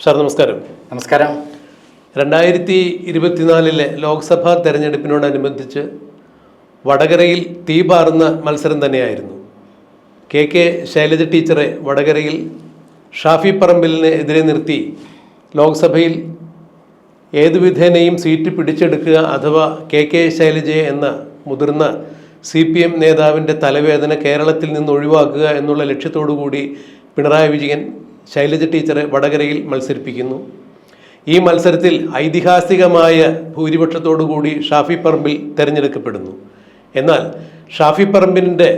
Sir നമസ്കാരം. നമസ്കാരം. 2024 ലോക്സഭാ തെരഞ്ഞെടുപ്പിനോടനുബന്ധിച്ച് വടകരയിൽ തീപാറുന്ന മത്സരം തന്നെയായിരുന്നു. കെ ശൈലജ ടീച്ചറെ വടകരയിൽ ഷാഫി പറമ്പിലിനെ എതിരെ നിർത്തി ലോക്സഭയിൽ ഏതുവിധേനയും സീറ്റ് പിടിച്ചെടുക്കുക അഥവാ കെ ശൈലജയെ എന്ന മുതിർന്ന CPM നേതാവിൻ്റെ തലവേദന കേരളത്തിൽ നിന്ന് ഒഴിവാക്കുക എന്നുള്ള ലക്ഷ്യത്തോടു കൂടി പിണറായി വിജയൻ ശൈലജ ടീച്ചറെ വടകരയിൽ മത്സരിപ്പിക്കുന്നു. ഈ മത്സരത്തിൽ ഐതിഹാസികമായ ഭൂരിപക്ഷത്തോടു കൂടി ഷാഫി പറമ്പിൽ തിരഞ്ഞെടുക്കപ്പെടുന്നു. എന്നാൽ ഷാഫി പറമ്പിലിൻ്റെ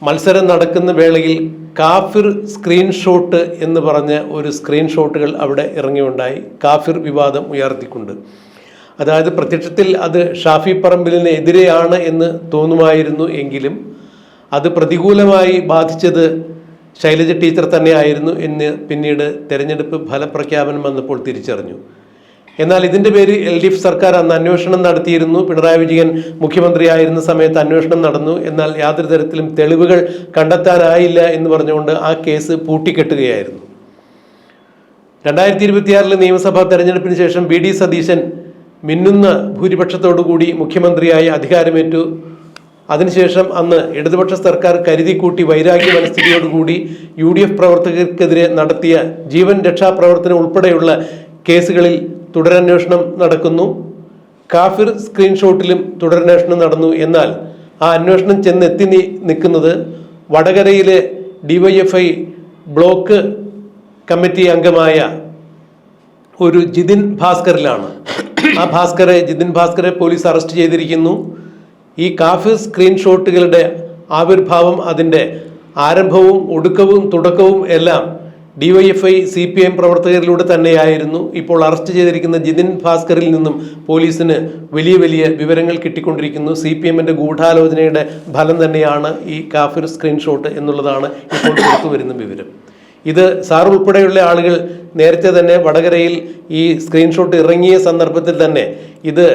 മത്സരം നടക്കുന്ന വേളയിൽ കാഫിർ സ്ക്രീൻഷോട്ട് എന്ന് പറഞ്ഞ ഒരു സ്ക്രീൻഷോട്ടുകൾ അവിടെ ഇറങ്ങിയുണ്ടായി. കാഫിർ വിവാദം ഉയർത്തിക്കൊണ്ട്, അതായത് പ്രത്യക്ഷത്തിൽ അത് ഷാഫി പറമ്പിലിന് എതിരെയാണ് എന്ന് തോന്നുമായിരുന്നു എങ്കിലും അത് പ്രതികൂലമായി ബാധിച്ചത് ശൈലജ ടീച്ചർ തന്നെയായിരുന്നു എന്ന് പിന്നീട് തെരഞ്ഞെടുപ്പ് ഫലപ്രഖ്യാപനം വന്നപ്പോൾ തിരിച്ചറിഞ്ഞു. എന്നാൽ ഇതിൻ്റെ പേര് LDF സർക്കാർ അന്ന് അന്വേഷണം നടത്തിയിരുന്നു. പിണറായി വിജയൻ മുഖ്യമന്ത്രിയായിരുന്ന സമയത്ത് അന്വേഷണം നടന്നു. എന്നാൽ യാതൊരു തരത്തിലും തെളിവുകൾ കണ്ടെത്താനായില്ല എന്ന് പറഞ്ഞുകൊണ്ട് ആ കേസ് പൂട്ടിക്കെട്ടുകയായിരുന്നു. 2026 നിയമസഭാ തെരഞ്ഞെടുപ്പിന് ശേഷം VD സതീശൻ മിന്നുന്ന ഭൂരിപക്ഷത്തോടുകൂടി മുഖ്യമന്ത്രിയായി അധികാരമേറ്റു. അതിനുശേഷം അന്ന് ഇടതുപക്ഷ സർക്കാർ കരുതിക്കൂട്ടി വൈരാഗ്യ മനസ്ഥിതിയോടുകൂടി UDF പ്രവർത്തകർക്കെതിരെ നടത്തിയ ജീവൻ രക്ഷാപ്രവർത്തനം ഉൾപ്പെടെയുള്ള കേസുകളിൽ തുടരന്വേഷണം നടക്കുന്നു. കാഫിർ സ്ക്രീൻഷോട്ടിലും തുടരന്വേഷണം നടന്നു. എന്നാൽ ആ അന്വേഷണം ചെന്നെത്തി നിൽക്കുന്നത് വടകരയിലെ DYFI ബ്ലോക്ക് കമ്മിറ്റി അംഗമായ ഒരു ജിതിൻ ഭാസ്കറിലാണ്. ആ ജിതിൻ ഭാസ്കറെ പോലീസ് അറസ്റ്റ് ചെയ്തിരിക്കുന്നു. ഈ കാഫിർ സ്ക്രീൻഷോട്ടുകളുടെ ആവിർഭാവം, അതിൻ്റെ ആരംഭവും ഒടുക്കവും തുടക്കവും എല്ലാം DYFI CPM പ്രവർത്തകരിലൂടെ തന്നെയായിരുന്നു. ഇപ്പോൾ അറസ്റ്റ് ചെയ്തിരിക്കുന്ന ജിതിൻ ഭാസ്കറിൽ നിന്നും പോലീസിന് വലിയ വലിയ വിവരങ്ങൾ കിട്ടിക്കൊണ്ടിരിക്കുന്നു. CPMൻ്റെ ഗൂഢാലോചനയുടെ ഫലം തന്നെയാണ് ഈ കാഫിർ സ്ക്രീൻഷോട്ട് എന്നുള്ളതാണ് ഇപ്പോൾ പുറത്തു വരുന്ന വിവരം. ഇത് സാർ ഉൾപ്പെടെയുള്ള ആളുകൾ നേരത്തെ തന്നെ വടകരയിൽ ഈ സ്ക്രീൻഷോട്ട് ഇറങ്ങിയ സന്ദർഭത്തിൽ തന്നെ ഇത്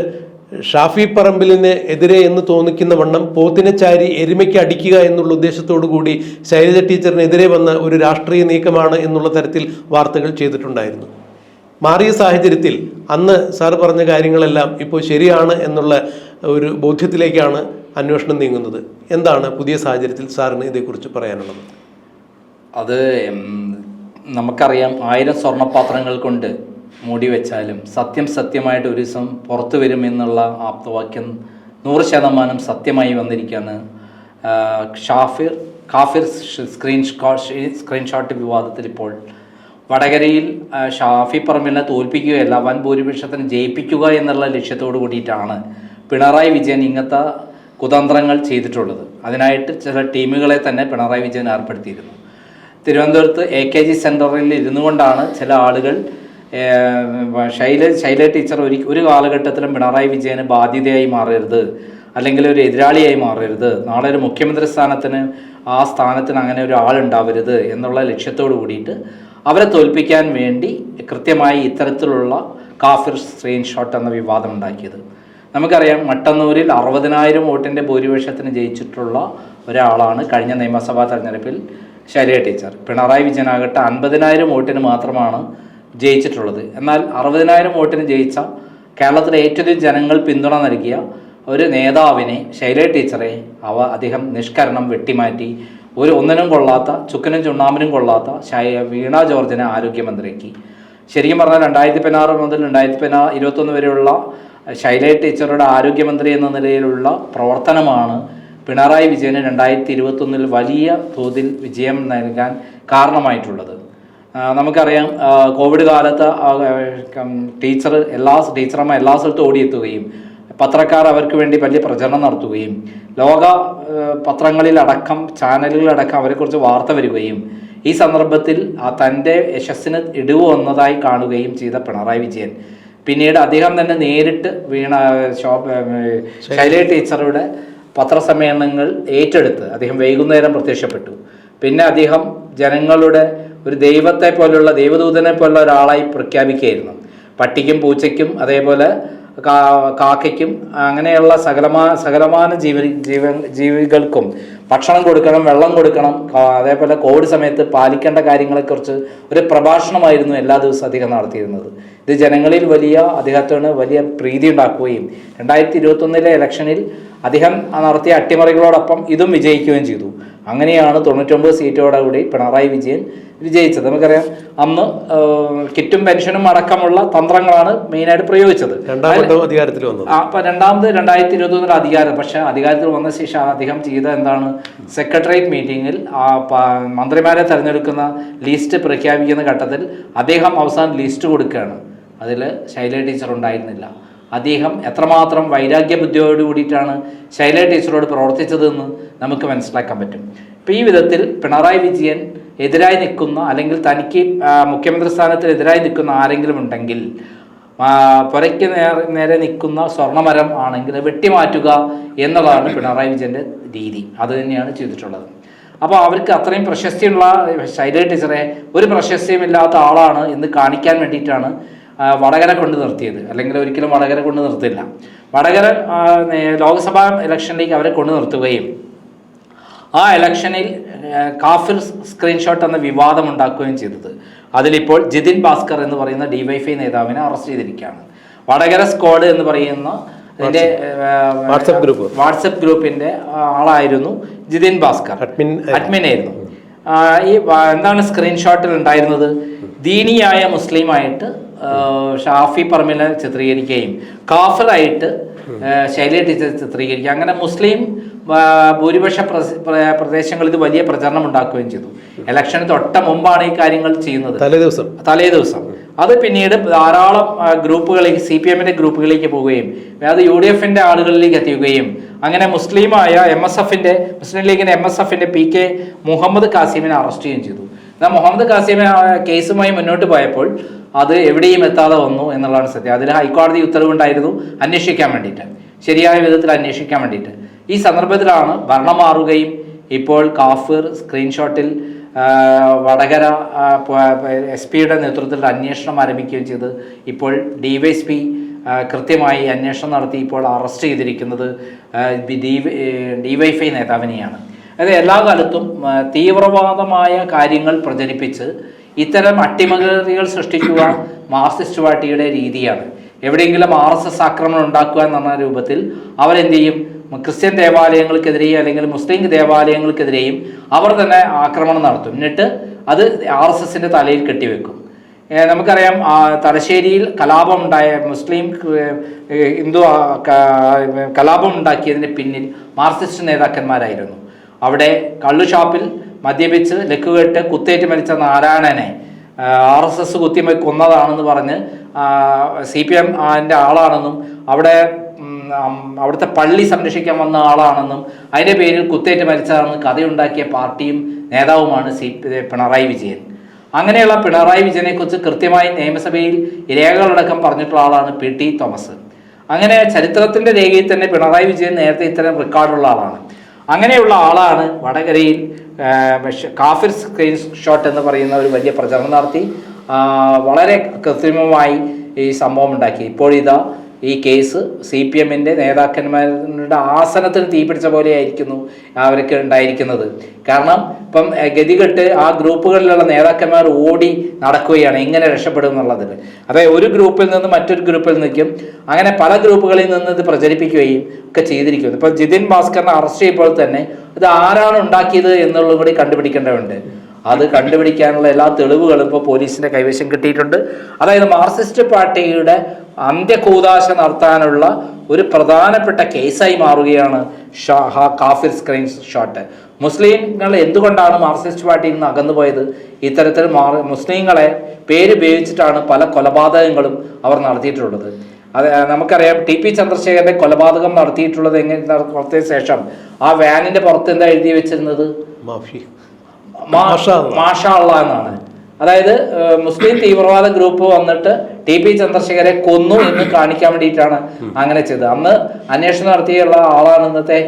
ഷാഫി പറമ്പിലിന് എതിരെ എന്ന് തോന്നിക്കുന്ന വണ്ണം പോത്തിനെ ചാരി എരുമയ്ക്ക് അടിക്കുക എന്നുള്ള ഉദ്ദേശത്തോടു കൂടി ശൈലജ ടീച്ചറിനെതിരെ വന്ന ഒരു രാഷ്ട്രീയ നീക്കമാണ് എന്നുള്ള തരത്തിൽ വാർത്തകൾ ചെയ്തിട്ടുണ്ടായിരുന്നു. മാറിയ സാഹചര്യത്തിൽ അന്ന് സാർ പറഞ്ഞ കാര്യങ്ങളെല്ലാം ഇപ്പോൾ ശരിയാണ് എന്നുള്ള ഒരു ബോധ്യത്തിലേക്കാണ് അന്വേഷണം നീങ്ങുന്നത്. എന്താണ് പുതിയ സാഹചര്യത്തിൽ സാറിന് ഇതേക്കുറിച്ച് പറയാനുള്ളത്? അത് നമുക്കറിയാം, 1000 സ്വർണ്ണപാത്രങ്ങൾ കൊണ്ട് മൂടി വെച്ചാലും സത്യം സത്യമായിട്ട് ഒരു ദിവസം പുറത്തു വരുമെന്നുള്ള ആപ്തവാക്യം 100% സത്യമായി വന്നിരിക്കുകയാണ്. കാഫിർ സ്ക്രീൻഷോട്ട് വിവാദത്തിൽ ഇപ്പോൾ വടകരയിൽ ഷാഫി പറമ്പിലിനെ തോൽപ്പിക്കുകയല്ല, വൻ ഭൂരിപക്ഷത്തിന് ജയിപ്പിക്കുക എന്നുള്ള ലക്ഷ്യത്തോട് കൂടിയിട്ടാണ് പിണറായി വിജയൻ ഇങ്ങനത്തെ കുതന്ത്രങ്ങൾ ചെയ്തിട്ടുള്ളത്. അതിനായിട്ട് ചില ടീമുകളെ തന്നെ പിണറായി വിജയൻ ഏർപ്പെടുത്തിയിരുന്നു. തിരുവനന്തപുരത്ത് AKG സെൻറ്ററിൽ ഇരുന്നു കൊണ്ടാണ് ചില ആളുകൾ ശൈലജ ടീച്ചർ ഒരു കാലഘട്ടത്തിലും പിണറായി വിജയന് ബാധ്യതയായി മാറരുത്, അല്ലെങ്കിൽ ഒരു എതിരാളിയായി മാറരുത്, നാളെ ഒരു മുഖ്യമന്ത്രി ആ സ്ഥാനത്തിന് അങ്ങനെ ഒരു ആളുണ്ടാവരുത് എന്നുള്ള ലക്ഷ്യത്തോടു കൂടിയിട്ട് അവരെ തോൽപ്പിക്കാൻ വേണ്ടി കൃത്യമായി ഇത്തരത്തിലുള്ള കാഫിർ സ്ക്രീൻഷോട്ട് എന്ന വിവാദം ഉണ്ടാക്കിയത്. നമുക്കറിയാം, മട്ടന്നൂരിൽ 60,000 വോട്ടിൻ്റെ ഭൂരിപക്ഷത്തിന് ജയിച്ചിട്ടുള്ള ഒരാളാണ് കഴിഞ്ഞ നിയമസഭാ തെരഞ്ഞെടുപ്പിൽ ശൈലജ ടീച്ചർ. പിണറായി വിജയനാകട്ടെ 50,000 വോട്ടിന് മാത്രമാണ് ജയിച്ചിട്ടുള്ളത്. എന്നാൽ 60,000 വോട്ടിന് ജയിച്ച കേരളത്തിലെ ഏറ്റവും ജനങ്ങൾ പിന്തുണ നൽകിയ ഒരു നേതാവിനെ, ശൈലജ ടീച്ചറെ, അദ്ദേഹം നിഷ്കരണം വെട്ടിമാറ്റി ഒന്നിനും കൊള്ളാത്ത, ചുക്കിനും ചുണ്ണാമ്പിനും കൊള്ളാത്ത വീണ ജോർജിനെ ആരോഗ്യമന്ത്രിയാക്കി. ശരിക്കും പറഞ്ഞാൽ 2016 മുതൽ 2021 വരെയുള്ള ശൈലജ ടീച്ചറുടെ ആരോഗ്യമന്ത്രി എന്ന നിലയിലുള്ള പ്രവർത്തനമാണ് പിണറായി വിജയന് 2021 വലിയ തോതിൽ വിജയം നൽകാൻ കാരണമായിട്ടുള്ളത്. നമുക്കറിയാം, കോവിഡ് കാലത്ത് ടീച്ചറമ്മ എല്ലാ സ്ഥലത്തും ഓടിയെത്തുകയും പത്രക്കാർ അവർക്ക് വേണ്ടി വലിയ പ്രചരണം നടത്തുകയും ലോക പത്രങ്ങളിലടക്കം ചാനലുകളടക്കം അവരെക്കുറിച്ച് വാർത്ത വരികയും ഈ സന്ദർഭത്തിൽ തൻ്റെ യശസ്സിന് ഇടിവ് വന്നതായി കാണുകയും ചെയ്ത പിണറായി വിജയൻ പിന്നീട് അദ്ദേഹം തന്നെ നേരിട്ട് ശൈലജ ടീച്ചറുടെ പത്രസമ്മേളനങ്ങൾ ഏറ്റെടുത്ത് അദ്ദേഹം വൈകുന്നേരം പ്രത്യക്ഷപ്പെട്ടു. പിന്നെ അദ്ദേഹം ജനങ്ങളുടെ ഒരു ദൈവത്തെ പോലുള്ള, ദൈവദൂതനെ പോലുള്ള ഒരാളായി പ്രഖ്യാപിക്കുകയായിരുന്നു. പട്ടിക്കും പൂച്ചയ്ക്കും അതേപോലെ കാക്കയ്ക്കും അങ്ങനെയുള്ള സകലമാന ജീവികൾക്കും ഭക്ഷണം കൊടുക്കണം, വെള്ളം കൊടുക്കണം. അതേപോലെ കോവിഡ് സമയത്ത് പാലിക്കേണ്ട കാര്യങ്ങളെക്കുറിച്ച് ഒരു പ്രഭാഷണമായിരുന്നു എല്ലാ ദിവസവും അദ്ദേഹം നടത്തിയിരുന്നത്. ഇത് ജനങ്ങളിൽ അദ്ദേഹത്തിന് വലിയ പ്രീതി ഉണ്ടാക്കുകയും 2021 ഇലക്ഷനിൽ അദ്ദേഹം നടത്തിയ അട്ടിമറികളോടൊപ്പം ഇതും വിജയിക്കുകയും ചെയ്തു. അങ്ങനെയാണ് 99 സീറ്റോടുകൂടി പിണറായി വിജയൻ വിജയിച്ചത്. നമുക്കറിയാം അന്ന് കിറ്റും പെൻഷനും അടക്കമുള്ള തന്ത്രങ്ങളാണ് മെയിനായിട്ട് പ്രയോഗിച്ചത്. അധികാരത്തിൽ വന്നു. അപ്പൊ രണ്ടാമത് 2021 അധികാരം. പക്ഷെ അധികാരത്തിൽ വന്ന ശേഷം അദ്ദേഹം ചെയ്ത എന്താണ്, സെക്രട്ടേറിയറ്റ് മീറ്റിംഗിൽ മന്ത്രിമാരെ തെരഞ്ഞെടുക്കുന്ന ലിസ്റ്റ് പ്രഖ്യാപിക്കുന്ന ഘട്ടത്തിൽ അദ്ദേഹം അവസാനം ലിസ്റ്റ് കൊടുക്കുകയാണ്. അതിൽ ശൈല ടീച്ചർ ഉണ്ടായിരുന്നില്ല. അദ്ദേഹം എത്രമാത്രം വൈരാഗ്യ ബുദ്ധിയോട് കൂടിയിട്ടാണ് ശൈല ടീച്ചറോട് പ്രവർത്തിച്ചതെന്ന് നമുക്ക് മനസ്സിലാക്കാൻ പറ്റും. ഇപ്പം ഈ വിധത്തിൽ പിണറായി വിജയൻ എതിരായി നിൽക്കുന്ന, അല്ലെങ്കിൽ തനിക്ക് മുഖ്യമന്ത്രി സ്ഥാനത്തിന് എതിരായി നിൽക്കുന്ന ആരെങ്കിലും ഉണ്ടെങ്കിൽ, പുരയ്ക്ക് നേരെ നിൽക്കുന്ന സ്വർണ്ണമരം ആണെങ്കിൽ വെട്ടിമാറ്റുക എന്നുള്ളതാണ് പിണറായി വിജയൻ്റെ രീതി. അത് തന്നെയാണ് ചെയ്തിട്ടുള്ളത്. അപ്പോൾ അവർക്ക് അത്രയും പ്രശസ്തിയുള്ള ശൈല ടീച്ചറെ ഒരു പ്രശസ്തിയുമില്ലാത്ത ആളാണ് എന്ന് കാണിക്കാൻ വേണ്ടിയിട്ടാണ് വടകര കൊണ്ട് നിർത്തിയത്. അല്ലെങ്കിൽ ഒരിക്കലും വടകര കൊണ്ട് നിർത്തില്ല. വടകര ലോക്സഭാ ഇലക്ഷനിലേക്ക് അവരെ കൊണ്ട് നിർത്തുകയും ആ ഇലക്ഷനിൽ കാഫിർ സ്ക്രീൻഷോട്ട് എന്ന വിവാദം ഉണ്ടാക്കുകയും ചെയ്തത്. അതിലിപ്പോൾ ജിതിൻ ഭാസ്കർ എന്ന് പറയുന്ന DYFI നേതാവിനെ അറസ്റ്റ് ചെയ്തിരിക്കുകയാണ്. വടകര സ്ക്വാഡ് എന്ന് പറയുന്ന ഇതിന്റെ വാട്സപ്പ് ഗ്രൂപ്പിന്റെ ആളായിരുന്നു ജിതിൻ ഭാസ്കർ, അഡ്മിൻ ആയിരുന്നു. ഈ എന്താണ് സ്ക്രീൻഷോട്ടിൽ ഉണ്ടായിരുന്നത്, ദീനിയായ മുസ്ലിമായിട്ട് ഷാഫി പറമ്പിലെ ചിത്രീകരിക്കുകയും കാഫിറായിട്ട് ശൈല ടീച്ചർ ചിത്രീകരിക്കുക, അങ്ങനെ മുസ്ലിം ഭൂരിപക്ഷ പ്രദേശങ്ങളിൽ ഇത് വലിയ പ്രചരണം ഉണ്ടാക്കുകയും ചെയ്തു. ഇലക്ഷന് തൊട്ട മുമ്പാണ് ഈ കാര്യങ്ങൾ ചെയ്യുന്നത്, തലേ ദിവസം. അത് പിന്നീട് ധാരാളം ഗ്രൂപ്പുകളിലേക്ക്, CPM ഗ്രൂപ്പുകളിലേക്ക് പോവുകയും അത് UDF ആളുകളിലേക്ക് എത്തിക്കുകയും അങ്ങനെ മുസ്ലിമായ മുസ്ലിം ലീഗിന്റെ MSFന്റെ PK മുഹമ്മദ് കാസിമിനെ അറസ്റ്റ് ചെയ്യുകയും ചെയ്തു. എന്നാൽ മുഹമ്മദ് കാസിം കേസുമായി മുന്നോട്ട് പോയപ്പോൾ അത് എവിടെയും എത്താതെ വന്നു എന്നുള്ളതാണ് സത്യം. അതിൽ ഹൈക്കോടതി ഉത്തരവുണ്ടായിരുന്നു അന്വേഷിക്കാൻ വേണ്ടിയിട്ട്, ശരിയായ വിധത്തിൽ അന്വേഷിക്കാൻ വേണ്ടിയിട്ട്. ഈ സന്ദർഭത്തിലാണ് ഭരണം മാറുകയും ഇപ്പോൾ കാഫിർ സ്ക്രീൻഷോട്ടിൽ വടകര SP നേതൃത്വത്തിൽ അന്വേഷണം ആരംഭിക്കുകയും ചെയ്ത് ഇപ്പോൾ DYSP കൃത്യമായി അന്വേഷണം നടത്തി ഇപ്പോൾ അറസ്റ്റ് ചെയ്തിരിക്കുന്നത് DYFI നേതാവിനെയാണ്. അതായത് എല്ലാ കാലത്തും തീവ്രവാദമായ കാര്യങ്ങൾ പ്രചരിപ്പിച്ച് ഇത്തരം അട്ടിമറികൾ സൃഷ്ടിക്കുക മാർക്സിസ്റ്റ് പാർട്ടിയുടെ രീതിയാണ്. എവിടെയെങ്കിലും RSS ആക്രമണം ഉണ്ടാക്കുക എന്ന രൂപത്തിൽ അവരെന്ത് ചെയ്യും, ക്രിസ്ത്യൻ ദേവാലയങ്ങൾക്കെതിരെയും അല്ലെങ്കിൽ മുസ്ലിം ദേവാലയങ്ങൾക്കെതിരെയും അവർ തന്നെ ആക്രമണം നടത്തും. എന്നിട്ട് അത് RSSന്റെ തലയിൽ കെട്ടിവെക്കും. നമുക്കറിയാം തലശ്ശേരിയിൽ കലാപമുണ്ടായ മുസ്ലിം ഹിന്ദു കലാപം ഉണ്ടാക്കിയതിന് പിന്നിൽ മാർക്സിസ്റ്റ് നേതാക്കന്മാരായിരുന്നു. അവിടെ കള്ളുഷാപ്പിൽ മദ്യപിച്ച് ലക്കുകെട്ട് കുത്തേറ്റ് മരിച്ച നാരായണനെ RSS കുത്തി കൊന്നതാണെന്ന് പറഞ്ഞ് CPM ആളാണെന്നും അവിടുത്തെ പള്ളി സംരക്ഷിക്കാൻ വന്ന ആളാണെന്നും അതിൻ്റെ പേരിൽ കുത്തേറ്റ് മരിച്ചതാണെന്ന് കഥയുണ്ടാക്കിയ പാർട്ടിയും നേതാവുമാണ് പിണറായി വിജയൻ. അങ്ങനെയുള്ള പിണറായി വിജയനെ കുറിച്ച് കൃത്യമായി നിയമസഭയിൽ രേഖകളടക്കം പറഞ്ഞിട്ടുള്ള ആളാണ് PT തോമസ്. അങ്ങനെ ചരിത്രത്തിന്റെ രേഖയിൽ തന്നെ പിണറായി വിജയൻ നേരത്തെ ഇത്തരം റെക്കോർഡുള്ള ആളാണ്. അങ്ങനെയുള്ള ആളാണ് വടകരയിൽ കാഫിർ സ്ക്രീൻ ഷോട്ട് എന്ന് പറയുന്ന ഒരു വലിയ പ്രചരണം നടത്തി വളരെ കൃത്രിമമായി ഈ സംഭവം ഉണ്ടാക്കി. ഇപ്പോഴിതാ ഈ കേസ് CPM നേതാക്കന്മാരുടെ ആസനത്തിന് തീപിടിച്ച പോലെ ആയിരിക്കുന്നു അവർക്ക് ഉണ്ടായിരിക്കുന്നത്. കാരണം ഇപ്പം ഗതികെട്ട് ആ ഗ്രൂപ്പുകളിലുള്ള നേതാക്കന്മാർ ഓടി നടക്കുകയാണ് എങ്ങനെ രക്ഷപ്പെടും എന്നുള്ളതിൽ. അതായത് ഒരു ഗ്രൂപ്പിൽ നിന്ന് മറ്റൊരു ഗ്രൂപ്പിൽ നിൽക്കും, അങ്ങനെ പല ഗ്രൂപ്പുകളിൽ നിന്ന് ഇത് പ്രചരിപ്പിക്കുകയും ഒക്കെ ചെയ്തിരിക്കുന്നു. ഇപ്പം ജിതിൻ ഭാസ്കറിനെ അറസ്റ്റ് ചെയ്യുമ്പോൾ തന്നെ ഇത് ആരാണ് ഉണ്ടാക്കിയത് എന്നുള്ളതും കൂടി കണ്ടുപിടിക്കേണ്ടതുണ്ട്. അത് കണ്ടുപിടിക്കാനുള്ള എല്ലാ തെളിവുകളും ഇപ്പോൾ പോലീസിന്റെ കൈവശം കിട്ടിയിട്ടുണ്ട്. അതായത് മാർക്സിസ്റ്റ് പാർട്ടിയുടെ അന്ത്യകൂദാശ നടത്താനുള്ള ഒരു പ്രധാനപ്പെട്ട കേസായി മാറുകയാണ് കാഫിർ സ്ക്രീൻ ഷോട്ട്. മുസ്ലിങ്ങൾ എന്തുകൊണ്ടാണ് മാർക്സിസ്റ്റ് പാർട്ടിയിൽ നിന്ന് അകന്നുപോയത്? ഇത്തരത്തിൽ മുസ്ലിങ്ങളെ പേരുപയോഗിച്ചിട്ടാണ് പല കൊലപാതകങ്ങളും അവർ നടത്തിയിട്ടുള്ളത്. അത് നമുക്കറിയാം. TP ചന്ദ്രശേഖരന്റെ കൊലപാതകം നടത്തിയിട്ടുള്ളത് നടത്തിയ ശേഷം ആ വാനിന്റെ പുറത്ത് എന്താ എഴുതി വെച്ചിരുന്നത്? മാഷാ അള്ളാ എന്നാണ്. അതായത് മുസ്ലിം തീവ്രവാദ ഗ്രൂപ്പ് വന്നിട്ട് TP ചന്ദ്രശേഖരെ കൊന്നു എന്ന് കാണിക്കാൻ വേണ്ടിയിട്ടാണ് അങ്ങനെ ചെയ്തത്. അന്ന് അന്വേഷണം നടത്തിയുള്ള ആളാണ് ഇന്നത്തെ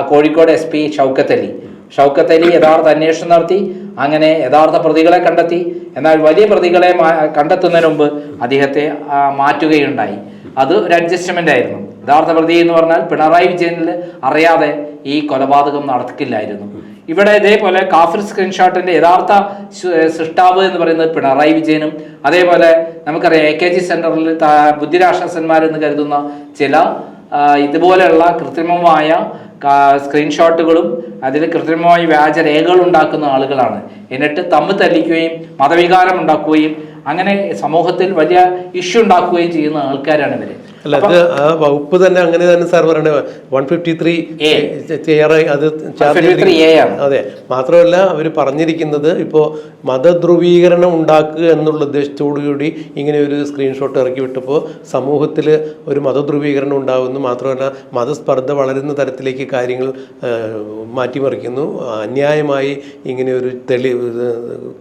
കോഴിക്കോട് SP ഷൗക്കത്ത് അലി യഥാർത്ഥ അന്വേഷണം നടത്തി. അങ്ങനെ യഥാർത്ഥ പ്രതികളെ കണ്ടെത്തി. എന്നാൽ വലിയ പ്രതികളെ കണ്ടെത്തുന്നതിന് മുമ്പ് അദ്ദേഹത്തെ മാറ്റുകയുണ്ടായി. അത് ഒരു അഡ്ജസ്റ്റ്മെന്റ് ആയിരുന്നു. യഥാർത്ഥ പ്രതി എന്ന് പറഞ്ഞാൽ പിണറായി വിജയനിൽ അറിയാതെ ഈ കൊലപാതകം നടക്കില്ലായിരുന്നു. ഇവിടെ ഇതേപോലെ കാഫിർ സ്ക്രീൻഷോട്ടിന്റെ യഥാർത്ഥ സൃഷ്ടാവ് എന്ന് പറയുന്നത് പിണറായി വിജയനും, അതേപോലെ നമുക്കറിയാം AKG സെന്ററിൽ ബുദ്ധിരാക്ഷസന്മാരെന്ന് കരുതുന്ന ചില ഇതുപോലെയുള്ള കൃത്രിമമായ സ്ക്രീൻഷോട്ടുകളും അതിൽ കൃത്രിമമായി വ്യാജരേഖകൾ ഉണ്ടാക്കുന്ന ആളുകളാണ്. എന്നിട്ട് തമ്മിൽ തല്ലിക്കുകയും മതവികാരം ഉണ്ടാക്കുകയും അങ്ങനെ സമൂഹത്തിൽ വലിയ ഇഷ്യൂ ഉണ്ടാക്കുകയും ചെയ്യുന്ന ആൾക്കാരാണ് ഇവര്. അല്ല, അത് ആ വകുപ്പ് തന്നെ അങ്ങനെ തന്നെ സാർ പറയണേ 153 അത് അതെ. മാത്രമല്ല അവർ പറഞ്ഞിരിക്കുന്നത് ഇപ്പോൾ മതധ്രുവീകരണം ഉണ്ടാക്കുക എന്നുള്ള ഉദ്ദേശത്തോടു കൂടി ഇങ്ങനെ ഒരു സ്ക്രീൻഷോട്ട് ഇറക്കി വിട്ടപ്പോൾ സമൂഹത്തിൽ ഒരു മതധ്രുവീകരണം ഉണ്ടാകുന്നു. മാത്രമല്ല മതസ്പർദ്ധ വളരുന്ന തരത്തിലേക്ക് കാര്യങ്ങൾ മാറ്റിമറിക്കുന്നു. അന്യായമായി ഇങ്ങനെ ഒരു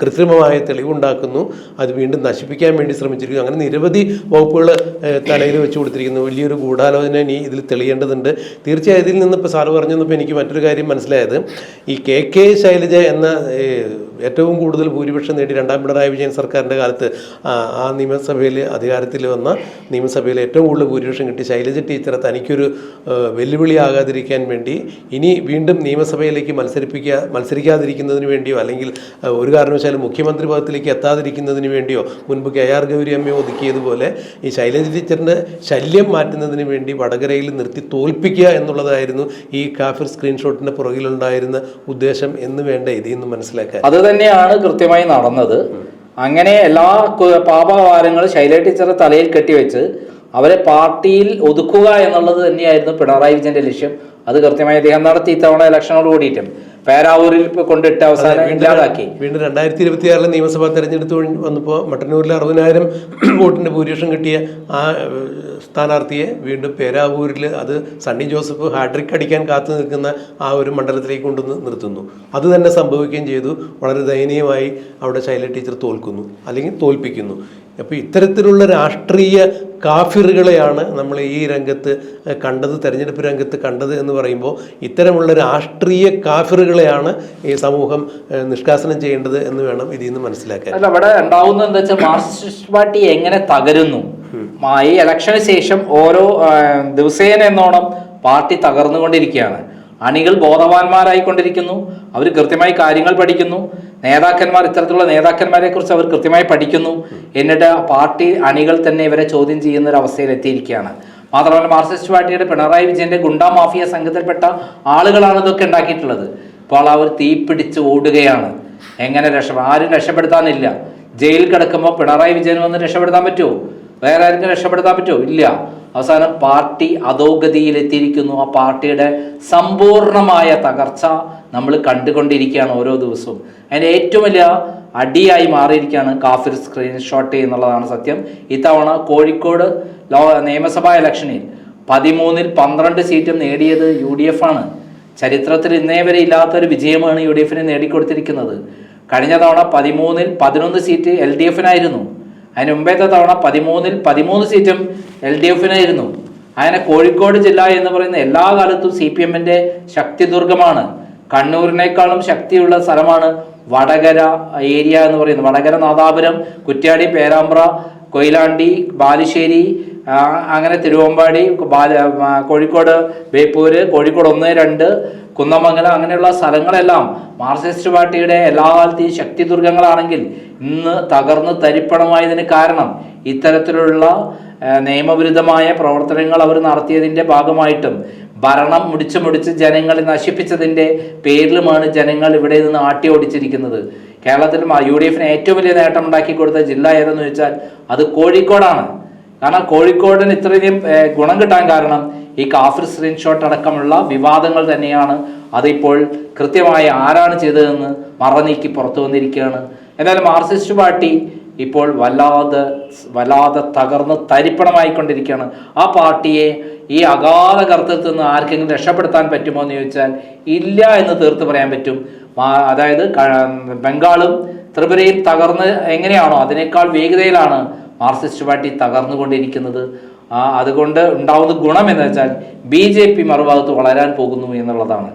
കൃത്രിമമായ തെളിവുണ്ടാക്കുന്നു. അത് വീണ്ടും നശിപ്പിക്കാൻ വേണ്ടി ശ്രമിച്ചിരിക്കുന്നു. അങ്ങനെ നിരവധി വകുപ്പുകൾ തലയിൽ വെച്ച് കൊടുത്തിരിക്കുന്നു. വലിയൊരു ഗൂഢാലോചന ഇനി ഇതിൽ തെളിയേണ്ടതുണ്ട്. തീർച്ചയായും ഇതിൽ നിന്ന് ഇപ്പോൾ സാറ് പറഞ്ഞപ്പോൾ എനിക്ക് മറ്റൊരു കാര്യം മനസ്സിലായത്, ഈ KK ശൈലജ എന്ന ഏറ്റവും കൂടുതൽ ഭൂരിപക്ഷം നേടി രണ്ടാം പിണറായി വിജയൻ സർക്കാരിൻ്റെ കാലത്ത് ആ നിയമസഭയിൽ അധികാരത്തിൽ വന്ന നിയമസഭയിൽ ഏറ്റവും കൂടുതൽ ഭൂരിപക്ഷം കിട്ടി ശൈലജ ടീച്ചറെ തനിക്കൊരു വെല്ലുവിളിയാകാതിരിക്കാൻ വേണ്ടി ഇനി വീണ്ടും നിയമസഭയിലേക്ക് മത്സരിക്കാതിരിക്കുന്നതിന് വേണ്ടിയോ അല്ലെങ്കിൽ ഒരു കാരണവശാലും മുഖ്യമന്ത്രി പദത്തിലേക്ക് എത്താതിരിക്കുന്നതിന് വേണ്ടിയോ മുൻപ് KR ഗൗരി അമ്മയെ ഒതുക്കിയതുപോലെ ഈ ശൈലജ ടീച്ചറിൻ്റെ ശല്യം മാറ്റുന്നതിന് വേണ്ടി വടകരയിൽ നിർത്തി തോൽപ്പിക്കുക എന്നുള്ളതായിരുന്നു ഈ കാഫിർ സ്ക്രീൻഷോട്ടിൻ്റെ പുറകിലുണ്ടായിരുന്ന ഉദ്ദേശം എന്ന് വേണ്ട ഇതിൽ നിന്ന് മനസ്സിലാക്കാൻ. അത് തന്നെയാണ് കൃത്യമായി നടന്നത്. അങ്ങനെ എല്ലാ പാപഭാരങ്ങളും ശൈലജ ടീച്ചറെ തലയിൽ കെട്ടിവെച്ച് അവരെ പാർട്ടിയിൽ ഒതുക്കുക എന്നുള്ളത് തന്നെയായിരുന്നു പിണറായി വിജയന്റെ ലക്ഷ്യം. അത് കൃത്യമായി അദ്ദേഹം നടത്തി. ഇത്തവണ ഇലക്ഷനോട് കൂടിയിട്ടും പേരാവൂരിൽ കൊണ്ടിട്ട് അവസാനം ഇല്ലാതാക്കി. വീണ്ടും 2026 നിയമസഭാ തെരഞ്ഞെടുപ്പ് വന്നപ്പോൾ മട്ടന്നൂരിൽ 60,000 വോട്ടിന്റെ ഭൂരിപക്ഷം കിട്ടിയ ആ സ്ഥാനാർത്ഥിയെ വീണ്ടും പേരാവൂരിൽ അത് സണ്ണി ജോസഫ് ഹാട്രിക് അടിക്കാൻ കാത്തു നിൽക്കുന്ന ആ ഒരു മണ്ഡലത്തിലേക്ക് കൊണ്ടുവന്ന് നിർത്തുന്നു. അത് തന്നെ സംഭവിക്കുകയും ചെയ്തു. വളരെ ദയനീയമായി അവിടെ ശൈലജ ടീച്ചർ തോൽക്കുന്നു, അല്ലെങ്കിൽ തോൽപ്പിക്കുന്നു. അപ്പോൾ ഇത്തരത്തിലുള്ള രാഷ്ട്രീയ കാഫിറുകളെയാണ് നമ്മൾ ഈ രംഗത്ത് കണ്ടത്, തെരഞ്ഞെടുപ്പ് രംഗത്ത് കണ്ടത് എന്ന് പറയുമ്പോൾ ഇത്തരമുള്ള രാഷ്ട്രീയ കാഫിറുകളെയാണ് ഈ സമൂഹം നിഷ്കാസനം ചെയ്യേണ്ടത് എന്ന് വേണം ഇതിൽ നിന്ന് മനസ്സിലാക്കാൻ. അല്ല, അവിടെ ഉണ്ടാവുന്നത് എന്താ വെച്ചാൽ മാർക്സിസ്റ്റ് പാർട്ടി എങ്ങനെ തകരുന്നു, ഈ ഇലക്ഷന് ശേഷം ഓരോ ദിവസേന എന്നോണം പാർട്ടി തകർന്നുകൊണ്ടിരിക്കുകയാണ്. അണികൾ ബോധവാന്മാരായിക്കൊണ്ടിരിക്കുന്നു. അവർ കൃത്യമായി കാര്യങ്ങൾ പഠിക്കുന്നു. നേതാക്കന്മാർ, ഇത്തരത്തിലുള്ള നേതാക്കന്മാരെ കുറിച്ച് അവർ കൃത്യമായി പഠിക്കുന്നു. എന്നിട്ട് പാർട്ടി അണികൾ തന്നെ ഇവരെ ചോദ്യം ചെയ്യുന്ന ഒരു അവസ്ഥയിൽ എത്തിയിരിക്കുകയാണ്. മാത്രമല്ല മാർക്സിസ്റ്റ് പാർട്ടിയുടെ പിണറായി വിജയന്റെ ഗുണ്ടാ മാഫിയ സംഘത്തിൽപ്പെട്ട ആളുകളാണ് ഇതൊക്കെ ഉണ്ടാക്കിയിട്ടുള്ളത്. ഇപ്പോൾ അവർ തീപിടിച്ച് ഓടുകയാണ്. എങ്ങനെ ആരും രക്ഷപ്പെടുത്താനില്ല. ജയിലിൽ കിടക്കുമ്പോൾ പിണറായി വിജയൻ വന്ന് രക്ഷപ്പെടുത്താൻ പറ്റുമോ? വേറെ ആർക്കും രക്ഷപ്പെടുത്താൻ പറ്റുമോ? ഇല്ല. അവസാനം പാർട്ടി അധോഗതിയിലെത്തിയിരിക്കുന്നു. ആ പാർട്ടിയുടെ സമ്പൂർണമായ തകർച്ച നമ്മൾ കണ്ടുകൊണ്ടിരിക്കുകയാണ് ഓരോ ദിവസവും. അതിൻ്റെ ഏറ്റവും വലിയ അടിയായി മാറിയിരിക്കുകയാണ് കാഫിർ സ്ക്രീൻഷോട്ട് എന്നുള്ളതാണ് സത്യം. ഇത്തവണ കോഴിക്കോട് നിയമസഭാ ഇലക്ഷനിൽ 13-ൽ 12 സീറ്റും നേടിയത് UDF ആണ്. ചരിത്രത്തിൽ ഇന്നേ വരെ ഇല്ലാത്തൊരു വിജയമാണ് UDFന് നേടിക്കൊടുത്തിരിക്കുന്നത്. കഴിഞ്ഞ തവണ 13-ൽ 11 സീറ്റ് LDFനായിരുന്നു. അതിന് മുമ്പേത്തെ തവണ 13-ൽ 13 സീറ്റും LDFനായിരുന്നു. അങ്ങനെ കോഴിക്കോട് ജില്ല എന്ന് പറയുന്ന എല്ലാ കാലത്തും CPMന്റെ ശക്തിദുർഗമാണ്. കണ്ണൂരിനേക്കാളും ശക്തിയുള്ള സ്ഥലമാണ് വടകര ഏരിയ എന്ന് പറയുന്നത്. വടകര, നാദാപുരം, കുറ്റ്യാടി, പേരാമ്പ്ര, കൊയിലാണ്ടി, ബാലുശ്ശേരി, അങ്ങനെ തിരുവമ്പാടി, കോഴിക്കോട് ബേപ്പൂര്, കോഴിക്കോട് 1, 2, കുന്നമംഗലം, അങ്ങനെയുള്ള സ്ഥലങ്ങളെല്ലാം മാർക്സിസ്റ്റ് പാർട്ടിയുടെ എല്ലാ കാലത്തെയും ശക്തിദുർഗങ്ങളാണെങ്കിൽ ഇന്ന് തകർന്ന് തരിപ്പണമായതിന് കാരണം ഇത്തരത്തിലുള്ള നിയമവിരുദ്ധമായ പ്രവർത്തനങ്ങൾ അവർ നടത്തിയതിൻ്റെ ഭാഗമായിട്ടും ഭരണം മുടിച്ച് ജനങ്ങളെ നശിപ്പിച്ചതിൻ്റെ പേരിലുമാണ് ജനങ്ങൾ ഇവിടെ നിന്ന് ആട്ടി ഓടിച്ചിരിക്കുന്നത്. കേരളത്തിൽ UDFന് ഏറ്റവും വലിയ നേട്ടം ഉണ്ടാക്കി കൊടുത്ത ജില്ല ഏതെന്ന് ചോദിച്ചാൽ അത് കോഴിക്കോടാണ്. കാരണം കോഴിക്കോടിന് ഇത്രയധികം ഗുണം കിട്ടാൻ കാരണം ഈ കാഫിർ സ്ക്രീൻഷോട്ട് അടക്കമുള്ള വിവാദങ്ങൾ തന്നെയാണ്. അതിപ്പോൾ കൃത്യമായി ആരാണ് ചെയ്തതെന്ന് മറനീക്കി പുറത്തു വന്നിരിക്കുകയാണ്. എന്നാലും മാർക്സിസ്റ്റ് പാർട്ടി ഇപ്പോൾ വല്ലാതെ തകർന്ന് തരിപ്പണമായിക്കൊണ്ടിരിക്കുകയാണ്. ആ പാർട്ടിയെ ഈ അഗാധ കർത്തത്തിൽ നിന്ന് ആർക്കെങ്കിലും രക്ഷപ്പെടുത്താൻ പറ്റുമോ എന്ന് ചോദിച്ചാൽ ഇല്ല എന്ന് തീർത്ത് പറയാൻ പറ്റും. അതായത് ബംഗാളും ത്രിപുരയും തകർന്ന് എങ്ങനെയാണോ അതിനേക്കാൾ വേഗതയിലാണ് മാർക്സിസ്റ്റ് പാർട്ടി തകർന്നുകൊണ്ടിരിക്കുന്നത്. അതുകൊണ്ട് ഉണ്ടാവുന്ന ഗുണം എന്ന് വെച്ചാൽ BJP മറുഭാഗത്ത് വളരാൻ പോകുന്നു എന്നുള്ളതാണ്.